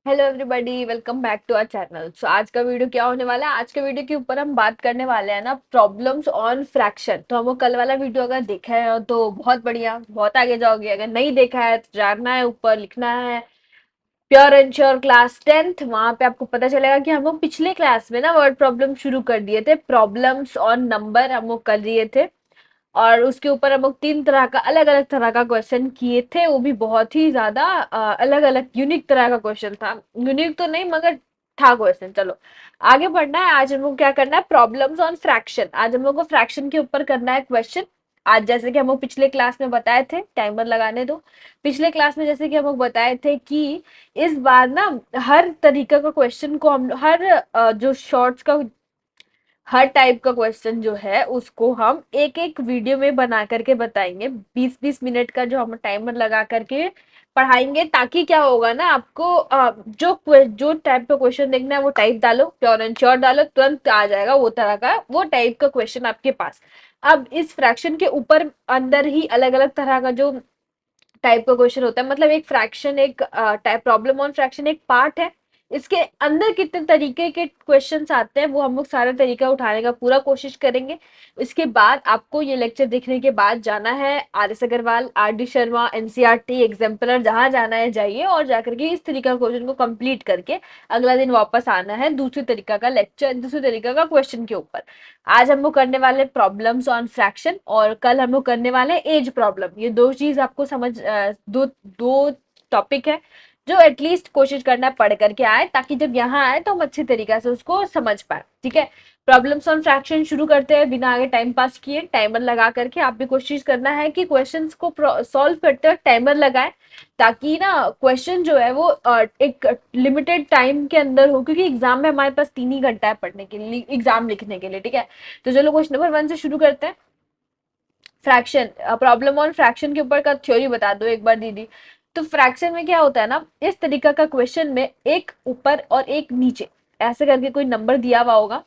Hello everybody, welcome back to our channel. So आज का video क्या होने वाला है? आज के वीडियो के ऊपर हम बात करने वाले हैं ना, प्रॉब्लम्स ऑन फ्रैक्शन। तो हमको कल वाला वीडियो अगर देखा है तो बहुत बढ़िया, बहुत आगे जाओगे। अगर नहीं देखा है तो जानना है, ऊपर लिखना है pure and sure class 10th। वहां पे आपको पता चलेगा कि हम लोग पिछले क्लास में ना वर्ड प्रॉब्लम शुरू कर दिए थे। प्रॉब्लम्स ऑन नंबर हम लोग कर दिए थे और उसके ऊपर हम लोग 3 तरह का, अलग अलग तरह का क्वेश्चन किए थे। वो भी बहुत ही ज्यादा अलग अलग यूनिक तरह का क्वेश्चन था। यूनिक तो नहीं मगर था क्वेश्चन। चलो आगे बढ़ना है। आज हम लोग क्या करना है, प्रॉब्लम्स ऑन फ्रैक्शन। आज हम लोग को फ्रैक्शन के ऊपर करना है क्वेश्चन। आज जैसे कि हम लोग पिछले क्लास में बताए थे, टाइमर लगाने दो। पिछले क्लास में जैसे कि हम लोग बताए थे कि इस बार ना हर तरीके का क्वेश्चन को हम हर जो शॉर्ट्स का, हर टाइप का क्वेश्चन जो है उसको हम एक एक वीडियो में बना करके बताएंगे। 20-20 मिनट का जो हम टाइमर लगा करके पढ़ाएंगे, ताकि क्या होगा ना, आपको जो टाइप का क्वेश्चन देखना है वो टाइप डालो, प्योर एंड श्योर डालो, तुरंत आ जाएगा वो तरह का, वो टाइप का क्वेश्चन आपके पास। अब इस फ्रैक्शन के ऊपर अंदर ही अलग अलग तरह का जो टाइप का क्वेश्चन होता है, मतलब एक फ्रैक्शन, एक टाइप प्रॉब्लम ऑन फ्रैक्शन एक पार्ट है। इसके अंदर कितने तरीके के क्वेश्चंस आते हैं वो हम लोग सारा तरीका उठाने का पूरा कोशिश करेंगे। इसके बाद आपको ये लेक्चर देखने के बाद जाना है आर एस अग्रवाल, आर डी शर्मा, एनसीईआरटी, एग्जाम्पलर, जहां जाना है जाइए और जाकर के इस तरीका क्वेश्चन को कंप्लीट करके अगला दिन वापस आना है दूसरी तरीका का लेक्चर, दूसरी तरीका का क्वेश्चन के ऊपर। आज हम लोग करने वाले प्रॉब्लम्स ऑन फ्रैक्शन और कल हम लोग करने वाले एज प्रॉब्लम। ये दो चीज आपको दो दो टॉपिक है जो एटलीस्ट कोशिश करना पढ़ करके आए, ताकि जब यहाँ आए तो हम अच्छे तरीके से उसको समझ पाए। ठीक है, प्रॉब्लम्स ऑन फ्रैक्शन शुरू करते हैं बिना आगे टाइम पास किए। टाइमर लगा करके आप भी कोशिश करना है कि क्वेश्चंस को सॉल्व करते वक्त टाइमर लगाए, ताकि ना क्वेश्चन जो है वो एक लिमिटेड टाइम के अंदर हो, क्योंकि एग्जाम में हमारे पास 3 ही घंटा है पढ़ने के लिए, एग्जाम लिखने के लिए। ठीक है, तो चलो क्वेश्चन नंबर 1 से शुरू करते हैं। फ्रैक्शन, प्रॉब्लम ऑन फ्रैक्शन के ऊपर का थ्योरी बता दो एक बार दीदी। तो फ्रैक्शन में क्या होता है ना, इस तरीका का क्वेश्चन में एक ऊपर और एक नीचे ऐसे करके कोई नंबर दिया हुआ होगा।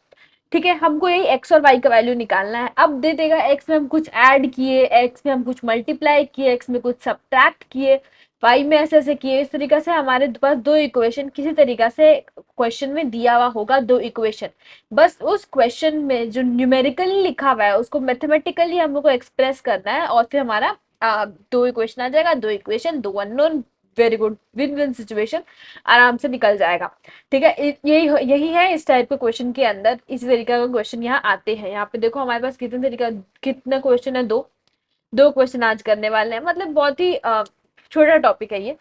ठीक है, हमको यही एक्स और वाई का वैल्यू निकालना है। अब दे देगा एक्स में हम कुछ ऐड किए, एक्स में हम कुछ मल्टीप्लाई किए, एक्स में कुछ सब्ट्रैक्ट किए, वाई में ऐसे ऐसे किए। इस तरीके से हमारे पास दो इक्वेशन किसी तरीका से क्वेश्चन में दिया हुआ होगा, दो इक्वेशन। बस उस क्वेश्चन में जो न्यूमेरिकली लिखा हुआ है उसको मैथमेटिकली हम लोग को एक्सप्रेस करना है और फिर हमारा दो इक्वेशन आ जाएगा, दो इक्वेशन, दो unknown. Very good, win win situation, आराम से निकल जाएगा। ठीक है, यही यही है इस टाइप के क्वेश्चन के अंदर। इसी तरीके का क्वेश्चन यहाँ आते हैं। यहाँ पे देखो हमारे पास कितने तरीका, कितना क्वेश्चन है, दो दो क्वेश्चन आज करने वाले हैं। मतलब बहुत ही छोटा टॉपिक है ये।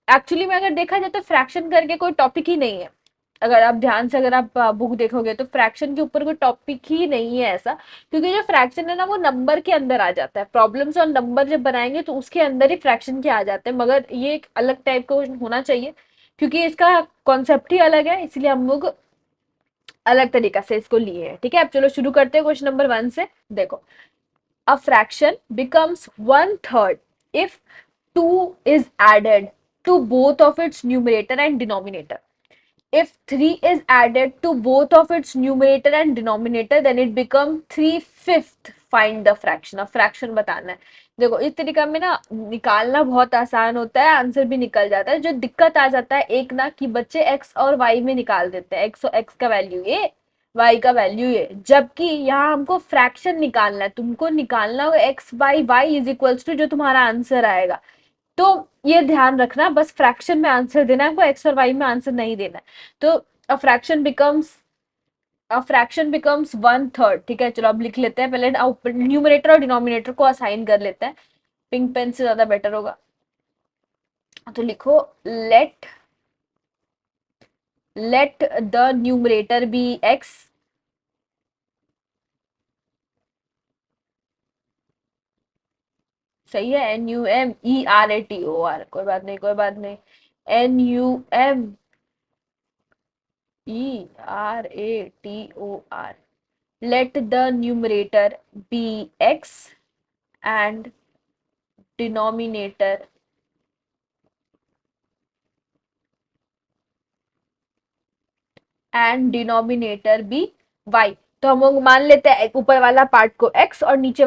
एक्चुअली में अगर देखा जाए तो फ्रैक्शन करके कोई टॉपिक ही नहीं है। अगर आप ध्यान से, अगर आप बुक देखोगे तो फ्रैक्शन के ऊपर कोई टॉपिक ही नहीं है ऐसा। क्योंकि जो फ्रैक्शन है ना वो नंबर के अंदर आ जाता है। प्रॉब्लम्स और नंबर जब बनाएंगे तो उसके अंदर ही फ्रैक्शन के आ जाते हैं, मगर ये एक अलग टाइप का क्वेश्चन होना चाहिए क्योंकि इसका कॉन्सेप्ट ही अलग है, इसलिए हम लोग अलग तरीका से इसको लिए हैं। ठीक है, अब चलो शुरू करते हैं क्वेश्चन नंबर 1 से। देखो, a fraction becomes 1/3 if 2 is added to both of its numerator and denominator. If 3 is added to both of its numerator and denominator, then it becomes 3/5. Find the fraction. अब fraction बताना है। देखो इस तरीका में ना निकालना बहुत आसान होता है, आंसर भी निकल जाता है। जो दिक्कत आ जाता है एक ना, कि बच्चे एक्स और वाई में निकाल देते हैं, एक्स का वैल्यू ये, वाई का वैल्यू ये, जबकि यहाँ हमको फ्रैक्शन निकालना है। तुमको निकालना होगा x by y is equals to जो तुम्हारा आंसर आएगा। तो ये ध्यान रखना, बस फ्रैक्शन में आंसर देना है, आपको एक्स और वाई में आंसर नहीं देना है। तो a fraction becomes a fraction becomes 1/3। ठीक है, चलो अब लिख लेते हैं। पहले न्यूमरेटर और डिनोमिनेटर को असाइन कर लेते हैं, पिंक पेन से ज्यादा बेटर होगा। तो लिखो, let let the numerator be x, सही है, NUMERATOR, कोई बात नहीं, कोई बात नहीं, NUMERATOR। let the numerator be x and denominator be y। तो हम लोग मान लेते हैं ऊपर वाला पार्ट को x और नीचे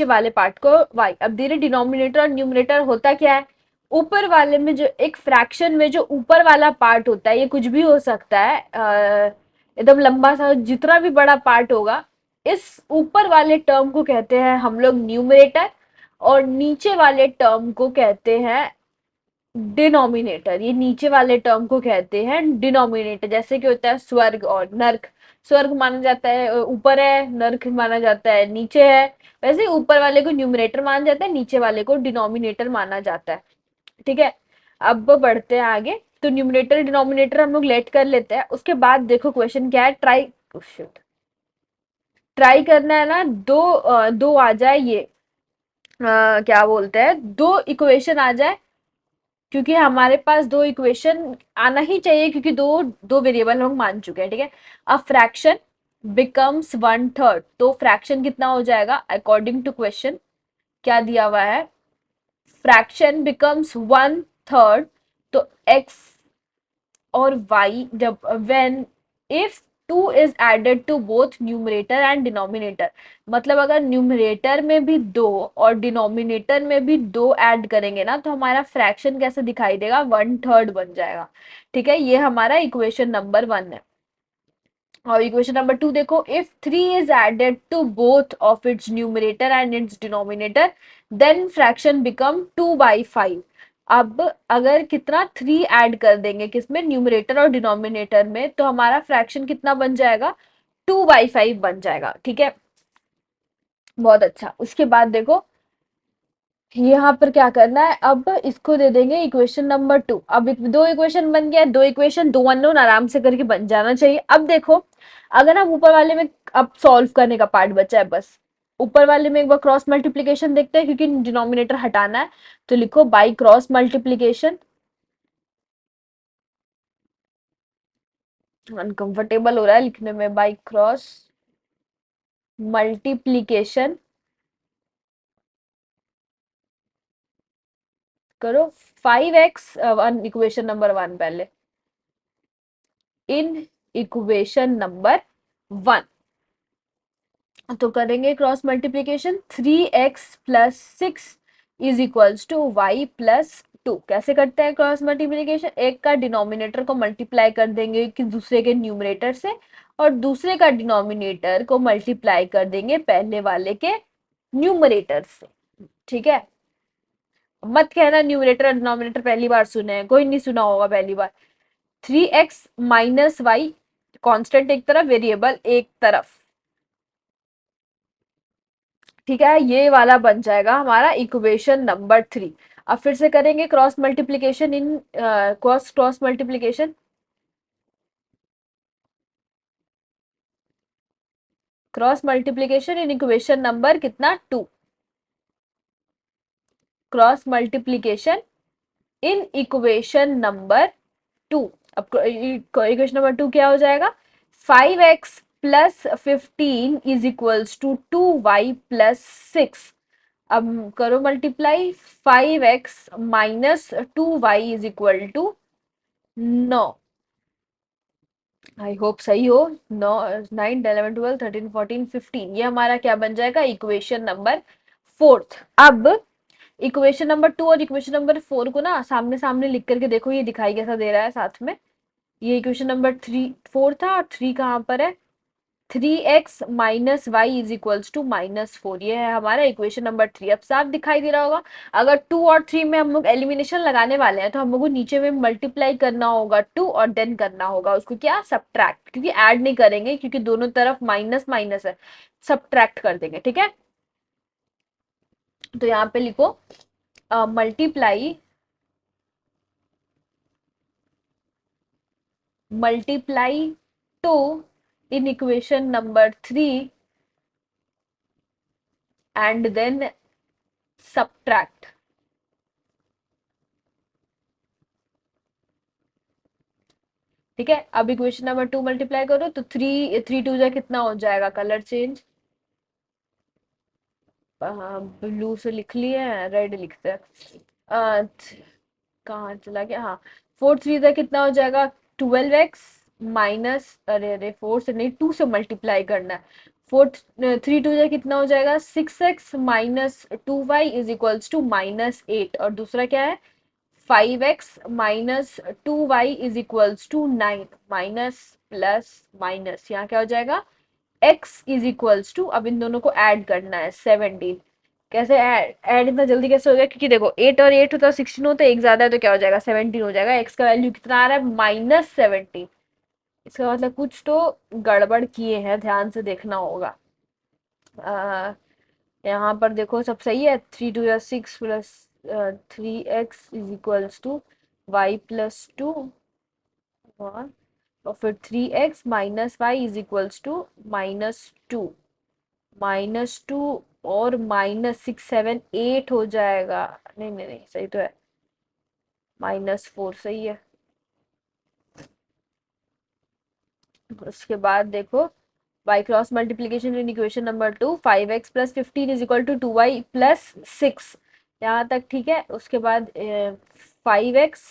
वाले पार्ट को y। अब धीरे डिनोमिनेटर और न्यूमरेटर होता क्या है, ऊपर वाले में जो एक फ्रैक्शन में जो ऊपर वाला पार्ट होता है, ये कुछ भी हो सकता है, एकदम लंबा सा जितना भी बड़ा पार्ट होगा, इस ऊपर वाले टर्म को कहते हैं हम लोग न्यूमरेटर, और नीचे वाले टर्म को कहते हैं डिनोमिनेटर। ये नीचे वाले टर्म को कहते हैं डिनोमिनेटर। जैसे कि होता है स्वर्ग और नर्क, स्वर्ग माना जाता है ऊपर है, नर्क माना जाता है नीचे है, वैसे ऊपर वाले को न्यूमरेटर माना जाता है, नीचे वाले को डिनोमिनेटर माना जाता है। ठीक है, अब बढ़ते हैं आगे। तो न्यूमरेटर डिनोमिनेटर हम लोग लेट कर लेते हैं। उसके बाद देखो क्वेश्चन क्या है, ट्राई ट्राई करना है ना, दो आ जाए ये, क्या बोलते हैं, दो इक्वेशन आ जाए, क्योंकि हमारे पास दो इक्वेशन आना ही चाहिए, क्योंकि दो दो वेरिएबल हम मान चुके हैं। ठीक है, अब फ्रैक्शन बिकम्स वन थर्ड, तो फ्रैक्शन कितना हो जाएगा अकॉर्डिंग टू क्वेश्चन, क्या दिया हुआ है, फ्रैक्शन बिकम्स वन थर्ड, तो x और y जब when if two is added to both numerator and denominator, मतलब अगर न्यूमरेटर में भी दो और डिनोमिनेटर में भी दो ऐड करेंगे ना, तो हमारा फ्रैक्शन कैसे दिखाई देगा, वन थर्ड बन जाएगा। ठीक है, ये हमारा इक्वेशन नंबर वन है। और इक्वेशन नंबर टू देखो, if three is added to both of its numerator and its denominator, then fraction become 2/5। अब अगर कितना थ्री ऐड कर देंगे किसमें, न्यूमरेटर और डिनोमिनेटर में, तो हमारा फ्रैक्शन कितना बन जाएगा, 2/5 बन जाएगा। ठीक है, बहुत अच्छा। उसके बाद देखो यहाँ पर क्या करना है, अब इसको दे देंगे इक्वेशन नंबर टू। अब दो इक्वेशन बन गया, दो इक्वेशन दो अननोन आराम से करके बन जाना चाहिए। अब देखो, अगर हम ऊपर वाले में, अब सॉल्व करने का पार्ट बचा है बस, ऊपर वाले में एक बार क्रॉस मल्टीप्लीकेशन देखते हैं, क्योंकि डिनोमिनेटर हटाना है। तो लिखो बाई क्रॉस मल्टीप्लीकेशन, अनकंफर्टेबल हो रहा है लिखने में, बाई क्रॉस मल्टीप्लीकेशन करो 5x, इक्वेशन नंबर वन पहले, इन इक्वेशन नंबर वन तो करेंगे cross multiplication, 3x+6 is equals to y plus two. कैसे करते हैं क्रॉस मल्टीप्लीकेशन, एक का डिनोमिनेटर को मल्टीप्लाई कर देंगे कि दूसरे के न्यूमरेटर से, और दूसरे का डिनोमिनेटर को मल्टीप्लाई कर देंगे पहले वाले के न्यूमरेटर से। ठीक है, मत कहना न्यूमरेटर और डिनोमिनेटर पहली बार सुने हैं, कोई नहीं सुना होगा पहली बार। 3x - y, कांस्टेंट एक तरफ, वेरिएबल एक तरफ। ठीक है, ये वाला बन जाएगा हमारा इक्वेशन नंबर थ्री। अब फिर से करेंगे cross multiplication in cross multiplication, cross multiplication in equation number कितना, two. Cross multiplication in equation number two. अब इक्वेशन नंबर टू क्या हो जाएगा, 5x+15 is equals to 2y+6। अब करो multiply, 5x - 2y is equal to 9। I hope सही हो। 9, 9, 11, 12, 13, 14, 15, ये हमारा क्या बन जाएगा, इक्वेशन नंबर फोर्थ। अब इक्वेशन नंबर टू और इक्वेशन नंबर फोर को ना सामने सामने लिख करके देखो, ये दिखाई कैसा दे रहा है साथ में। ये इक्वेशन नंबर थ्री फोर था, और थ्री कहाँ पर है, 3x - y is equals to -4, ये है हमारा इक्वेशन नंबर थ्री। अब साफ दिखाई दे रहा होगा। अगर टू और थ्री में हम लोग एलिमिनेशन लगाने वाले हैं, तो हम लोग को नीचे में मल्टीप्लाई करना होगा टू, और देन करना होगा उसको क्या, सब्ट्रैक्ट, क्योंकि ऐड नहीं करेंगे, क्योंकि दोनों तरफ माइनस माइनस है, सब्ट्रैक्ट कर देंगे। ठीक है, तो यहाँ पे लिखो multiply multiply two in equation number three and then subtract. ठीक है, अब इक्वेशन नंबर टू मल्टीप्लाई करो, तो थ्री थ्री टू जा कितना हो जाएगा, कलर चेंज, ब्लू से लिख लिए हैं, रेड लिखते हैं। कहाँ चला गया, हाँ, फोर थ्री जा कितना हो जाएगा, 12x माइनस, अरे अरे फोर से नहीं, टू से मल्टीप्लाई करना है। फोर थ्री टू जा कितना हो जाएगा, 6x - 2y is equals to -8, और दूसरा क्या है, 5x minus 2y is equals to 9, minus plus minus, यहाँ क्या हो जाएगा, x इज इक्वल्स टू, अब इन दोनों को ऐड करना है 17। कैसे ऐड, ऐड इतना जल्दी कैसे हो गया, क्योंकि देखो 8 और 8 होता है 16 होता है, एक ज्यादा है तो क्या हो जाएगा 17 हो जाएगा। x का वैल्यू कितना आ रहा है, -17। इसका मतलब कुछ तो गड़बड़ किए हैं, ध्यान से देखना होगा। यहाँ पर देखो सब सही है, 3 2 6 plus 3x is equals to y+2, और फिर 3x minus y is equals to -2, -2 और -6 7 8 हो जाएगा। नहीं नहीं नहीं, सही तो है, -4 सही है। उसके बाद देखो y cross multiplication in equation number 2, 5x plus 15 is equal to 2y plus 6, यहाँ तक ठीक है। उसके बाद 5x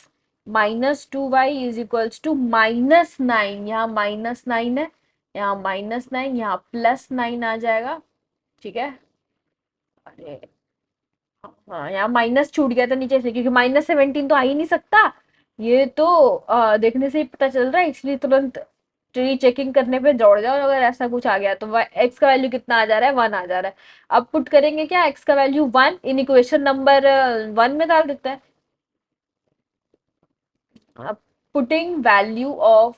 minus 2y is equals to -9, यहाँ -9 है, यहाँ -9, यहाँ +9 आ जाएगा, ठीक है। अरे हाँ, यहाँ माइनस छूट गया था नीचे से, क्योंकि -17 तो आ ही नहीं सकता, ये तो देखने से ही पता चल रहा है, इसलिए तुरंत री चेकिंग करने पे दौड़ जाओ। अगर ऐसा कुछ आ गया तो एक्स का वैल्यू कितना आ जा रहा है, 1 आ जा रहा है। अब पुट करेंगे क्या, एक्स का वैल्यू 1 इन इक्वेशन नंबर 1 में डाल देता है। अब putting value of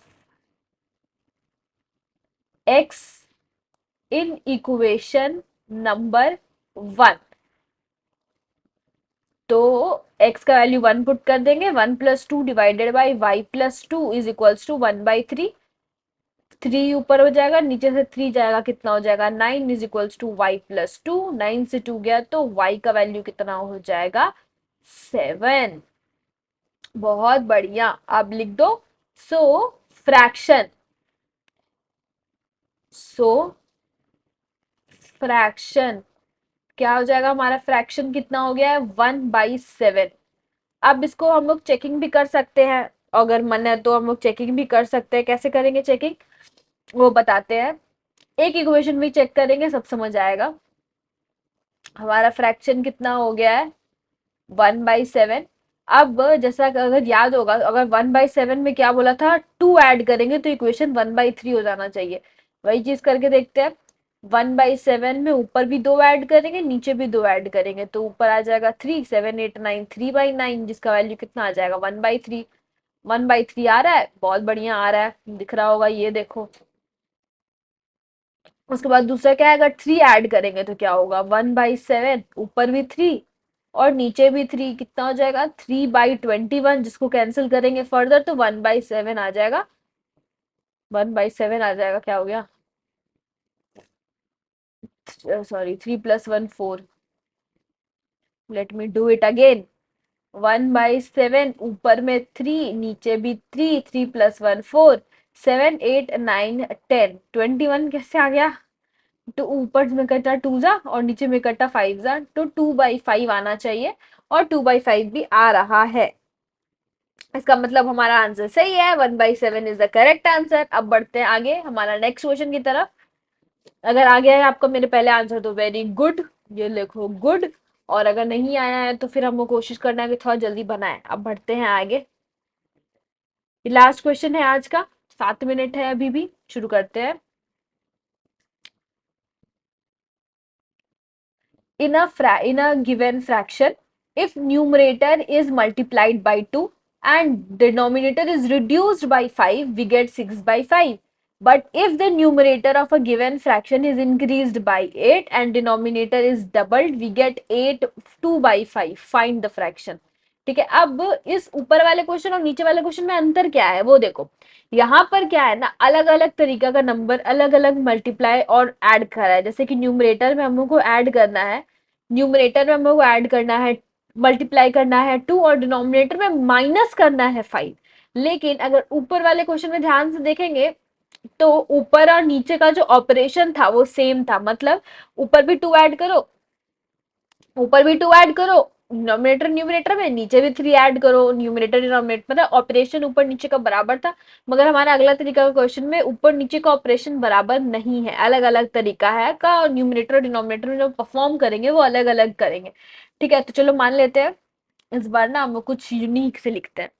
x in equation number 1, तो x का वैल्यू 1 पुट कर देंगे, 1+2 divided by y+2 is equals to 1/3, 3 ऊपर हो जाएगा, नीचे से 3 जाएगा, कितना हो जाएगा 9 इज इक्वल्स टू y+2, 9 से 2 गया तो y का वैल्यू कितना हो जाएगा 7। बहुत बढ़िया, अब लिख दो, सो फ्रैक्शन, सो फ्रैक्शन क्या हो जाएगा हमारा, फ्रैक्शन कितना हो गया है 1/7। अब इसको हम लोग चेकिंग भी कर सकते हैं, अगर मन है तो हम लोग चेकिंग भी कर सकते हैं। कैसे करेंगे चेकिंग, वो बताते हैं। एक इक्वेशन भी चेक करेंगे, सब समझ आएगा। हमारा फ्रैक्शन कितना हो गया है 1/7। अब जैसा अगर याद होगा, अगर 1/7 में क्या बोला था, 2 ऐड करेंगे तो इक्वेशन 1/3 हो जाना चाहिए। वही चीज करके देखते हैं, 1/7 में ऊपर भी 2 ऐड करेंगे, नीचे भी 2 ऐड करेंगे, तो ऊपर आ जाएगा 3 7 8 9 3/9, जिसका वैल्यू कितना आ जाएगा 1/3। 1/3 आ रहा है, बहुत बढ़िया आ रहा है, दिख रहा होगा, ये देखो। उसके बाद दूसरा क्या है, अगर 3 ऐड करेंगे तो क्या होगा, 1/7, ऊपर भी 3 और नीचे भी 3, कितना हो जाएगा 3/21, जिसको कैंसिल करेंगे फर्दर तो 1/7 आ जाएगा, 1/7 आ जाएगा, क्या हो गया, sorry 3 + 1 4, let me do it again. 1/7, ऊपर में 3, नीचे भी 3, 3 + 1 4, 7 8 9 10 21 कैसे आ गया, तो ऊपर में कटा 2 जा और नीचे में कटा 5 जा, तो 2/5 आना चाहिए, और 2/5 भी आ रहा है। इसका मतलब हमारा आंसर सही है, 1/7 इज द करेक्ट आंसर। अब बढ़ते हैं आगे हमारा नेक्स्ट क्वेश्चन की तरफ। अगर आ गया है आपका मेरे पहले आंसर तो वेरी गुड, ये लिखो गुड, और अगर नहीं आया है तो फिर हमको कोशिश करना है कि थोड़ा जल्दी बनाए। अब बढ़ते हैं आगे, लास्ट क्वेश्चन है आज का, 7 मिनट है अभी भी, शुरू करते हैं। in a given fraction, if numerator is multiplied by 2 and denominator is reduced by 5, we get 6/5. But if the numerator of a given fraction is increased by 8 and denominator is doubled, we get 8 2/5. Find the fraction. ठीक है, अब इस ऊपर वाले question और नीचे वाले question में अंतर क्या है वो देखो। यहाँ पर क्या है ना, अलग अलग तरीका का नंबर अलग अलग मल्टीप्लाई और ऐड करा है। जैसे कि न्यूमरेटर में हम लोग को ऐड करना है, न्यूमरेटर में हम लोग को ऐड करना है, मल्टीप्लाई करना है 2, और डिनोमिनेटर में माइनस करना है 5। लेकिन अगर ऊपर वाले क्वेश्चन में ध्यान से देखेंगे तो ऊपर और नीचे का जो ऑपरेशन था वो सेम था, मतलब ऊपर भी 2 ऐड करो, ऊपर भी 2 ऐड करो डिनोमिनेटर न्यूमरेटर में, नीचे भी 3 ऐड करो न्यूमरेटर डिनोमिनेटर, मतलब ऑपरेशन ऊपर नीचे का बराबर था। मगर हमारा अगला तरीका का क्वेश्चन में ऊपर नीचे का ऑपरेशन बराबर नहीं है, अलग अलग तरीका है का, न्यूमरेटर और डिनोमिनेटर में जो परफॉर्म करेंगे वो अलग अलग करेंगे। ठीक है, तो चलो मान लेते हैं इस बार ना हम कुछ यूनिक से लिखते हैं।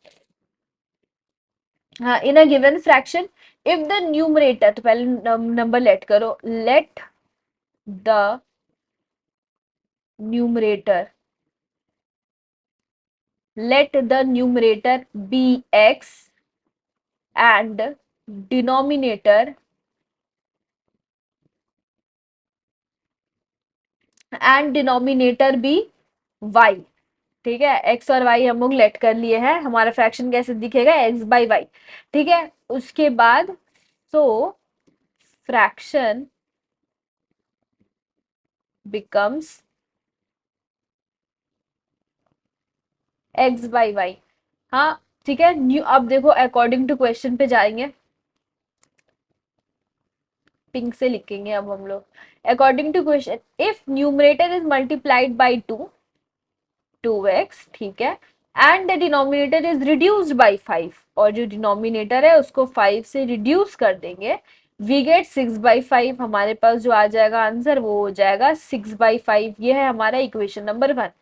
हाँ, in a given fraction if the numerator, तो पहले नंबर लेट करो, let the numerator, let the numerator be x and denominator be y। ठीक है, x और y हम लोग लेट कर लिए हैं, हमारा फ्रैक्शन कैसे दिखेगा, x बाई वाई। ठीक है, उसके बाद so fraction becomes x by y. हाँ ठीक है, न्यू अब देखो अकॉर्डिंग टू क्वेश्चन पे जाएंगे, पिंक से लिखेंगे अब हम लोग। According to question, if numerator is multiplied by 2x, ठीक है, and the denominator is reduced by 5, और जो डिनोमिनेटर है उसको 5 से रिड्यूस कर देंगे, वी गेट 6/5। हमारे पास जो आ जाएगा आंसर वो हो जाएगा 6/5। ये है हमारा equation number 1।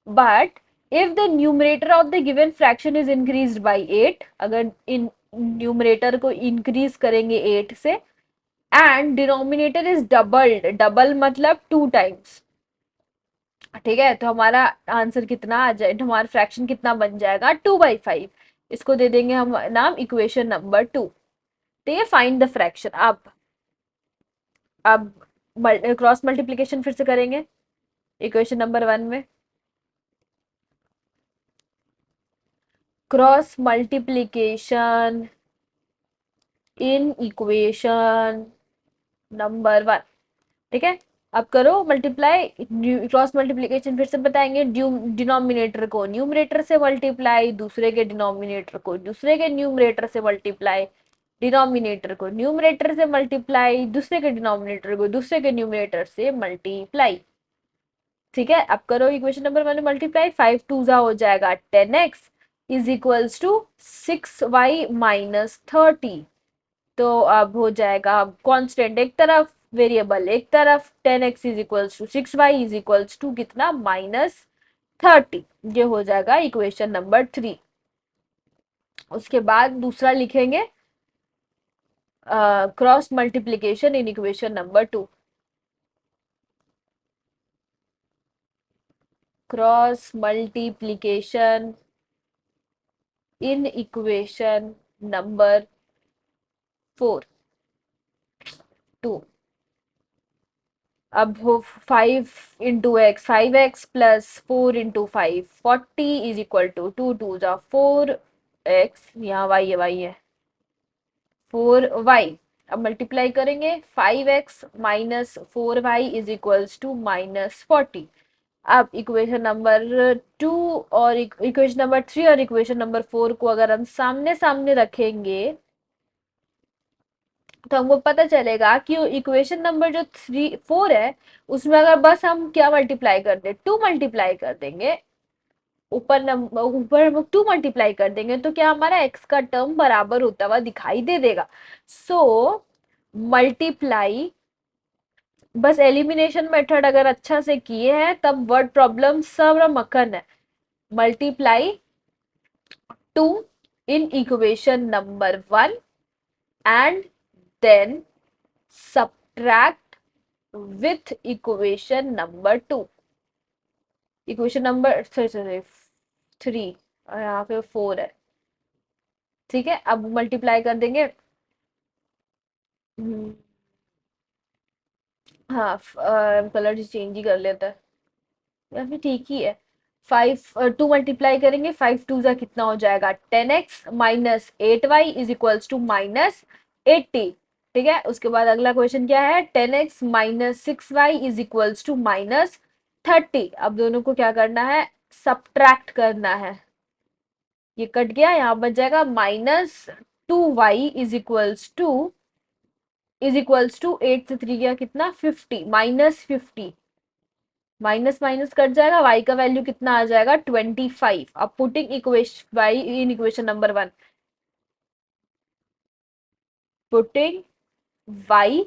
But if the numerator of the given fraction is increased by 8, अगर इन न्यूमरेटर को इंक्रीज करेंगे 8 से, and denominator is doubled, double मतलब 2 टाइम्स, ठीक है, तो हमारा आंसर कितना आ जाए, हमारा फ्रैक्शन कितना बन जाएगा, 2/5। इसको दे देंगे हम नाम इक्वेशन नंबर 2। ठीक है, फाइंड द फ्रैक्शन। अब क्रॉस मल्टीप्लीकेशन फिर से करेंगे इक्वेशन नंबर 1 में। Cross multiplication in equation number 1। ठीक है, अब करो मल्टीप्लाई, क्रॉस मल्टीप्लीकेशन फिर से बताएंगे, डिनोमिनेटर को न्यूमरेटर से मल्टीप्लाई, दूसरे के डिनोमिनेटर को दूसरे के न्यूमरेटर से मल्टीप्लाई, डिनोमिनेटर को न्यूमरेटर से मल्टीप्लाई, दूसरे के डिनोमिनेटर को दूसरे के न्यूमरेटर से मल्टीप्लाई। ठीक है, अब करो इक्वेशन नंबर 1 में मल्टीप्लाई, 5 टू जा हो जाएगा 10x is equals to 6y minus 30। तो अब हो जाएगा कांस्टेंट एक तरफ, वेरिएबल एक तरफ, 10x is equals to 6y is equals to कितना, -30। ये हो जाएगा इक्वेशन नंबर 3। उसके बाद दूसरा लिखेंगे cross multiplication in equation number 2। Cross multiplication in equation number 2। अब हो 5 × x, 5x plus 4 × 5, 40 is equal to 2 × 2 = 4x, यहाँ y है 4y। अब मल्टीप्लाई करेंगे, 5x minus 4y is equals to -40। अब इक्वेशन नंबर 2 और इक्वेशन नंबर 3 और इक्वेशन नंबर 4 को अगर हम सामने सामने रखेंगे तो हमको पता चलेगा कि इक्वेशन नंबर जो 4 है उसमें अगर बस हम क्या मल्टीप्लाई कर दे, 2 मल्टीप्लाई कर देंगे, ऊपर हम 2 मल्टीप्लाई कर देंगे तो क्या हमारा x का टर्म बराबर होता हुआ दिखाई दे देगा। सो मल्टीप्लाई, बस एलिमिनेशन मेथड अगर अच्छा से किए हैं तब वर्ड प्रॉब्लम सब मक्खन है। Multiply 2 in equation number 1 and then subtract with equation number 2, equation number sorry sorry 3, और यहाँ पे 4 है। ठीक है, अब मल्टीप्लाई कर देंगे। हम्म, हाँ कलर चेंज ही कर लेता है या फिर ठीक ही है। 2 मल्टीप्लाई करेंगे, 5 2 जा कितना हो जाएगा, 10x minus 8y is equals to -80। ठीक है, उसके बाद अगला क्वेश्चन क्या है, 10x minus 6y is equals to -30। अब दोनों को क्या करना है, सब्ट्रैक्ट करना है। ये कट गया, यहाँ बच जाएगा -2y इज इक्वल्स टू 8 से 3 गया कितना, 50, -50, माइनस माइनस कट जाएगा, y का वैल्यू कितना आ जाएगा, 25। अब पुटिंग इक्वेशन y इन इक्वेशन नंबर 1, पुटिंग y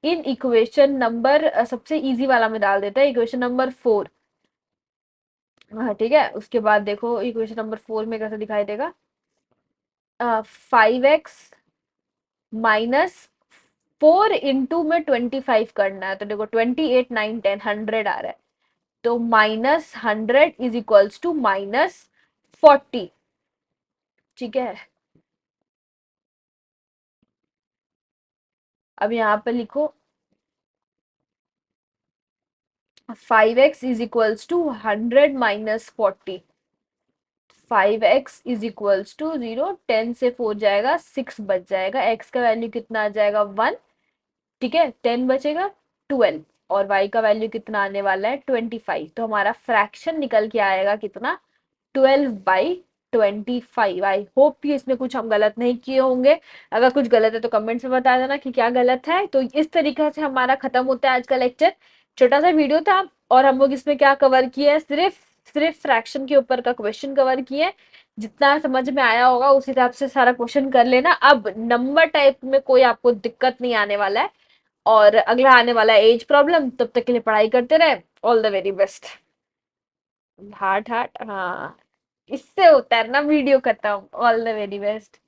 इन इक्वेशन नंबर, सबसे इजी वाला में डाल देता है, इक्वेशन नंबर 4। हाँ ठीक है, उसके बाद देखो इक्वेशन नंबर 4 में कैसे दिखाई देगा। 5x माइनस 4 में 25 करना है, तो देखो 28 9 10 100 आ रहा है, तो -100 इज इक्वल्स टू -40। ठीक है, अब यहाँ पे लिखो 5x is equals to 100 - 40। 5x is equals to 0, 10 से 4 जाएगा, 6 बच जाएगा, x का वैल्यू कितना आ जाएगा 1। ठीक है, 10 बचेगा 12, और y का वैल्यू कितना आने वाला है 25। तो हमारा फ्रैक्शन निकल के आएगा कितना, 12/25। आई होप कि इसमें कुछ हम गलत नहीं किए होंगे। अगर कुछ गलत है तो कमेंट्स में बता देना कि क्या गलत है। तो इस तरीके से हमारा खत्म होता है आज का लेक्चर। छोटा सा वीडियो था, और हम लोग इसमें क्या कवर किए हैं, सिर्फ सिर्फ फ्रैक्शन के ऊपर का क्वेश्चन कवर किए। जितना समझ में आया होगा उस हिसाब से सारा क्वेश्चन कर लेना। अब नंबर टाइप में कोई आपको दिक्कत नहीं आने वाला है, और अगला आने वाला है एज प्रॉब्लम। तब तक के लिए पढ़ाई करते रहे। All the very best. Heart heart, हाँ, इससे होता है ना वीडियो खत्म। All the very best.